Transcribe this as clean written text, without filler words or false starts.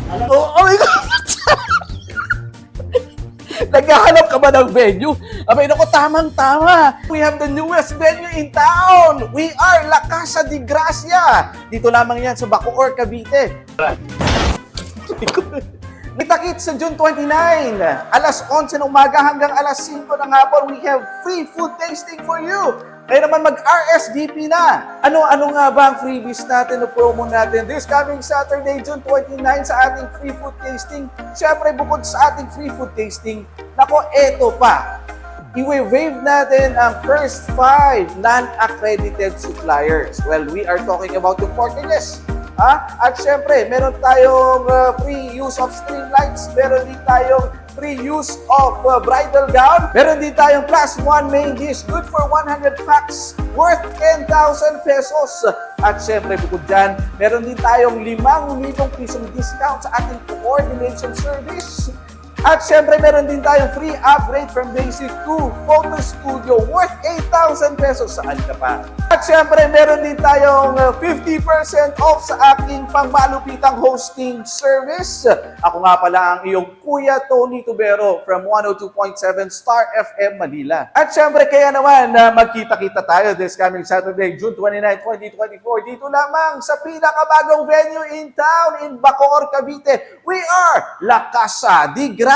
Oh my God! Naghahanap ka ba ng venue? Abay, naku, tamang-tama. We have the newest venue in town. We are La Casa de Gracia. Dito lamang yan sa Bacoor, Cavite. Kita-kits sa June 29, alas 11 ng umaga hanggang alas 5 ng hapon, we have free food tasting for you. Kaya naman mag-RSVP na. Ano nga ba ang freebies natin o promo natin this coming Saturday, June 29 sa ating free food tasting? Siyempre, bukod sa ating free food tasting, nako, eto pa. I-waive natin ang first 5 non-accredited suppliers. Well, we are talking about yung Portuguese. At syempre, meron tayong free use of string lights, meron din tayong free use of bridal gown, meron din tayong +1 main dish, good for 100 packs, worth 10,000 pesos. At syempre, bukod dyan, meron din tayong 5,000 pisong discount sa ating coordination service. At syempre, meron din tayong free upgrade from basic to photo studio worth 8,000 pesos. Saan ka pa? At syempre, meron din tayong 50% off sa aking pangmalupitang hosting service. Ako nga pala ang iyong Kuya Tony Tubero from 102.7 Star FM Manila. At syempre, kaya naman magkita-kita tayo this coming Saturday, June 29, 2024. Dito lamang sa pinakabagong venue in town in Bacoor, Cavite. We are La Casa de Gracia.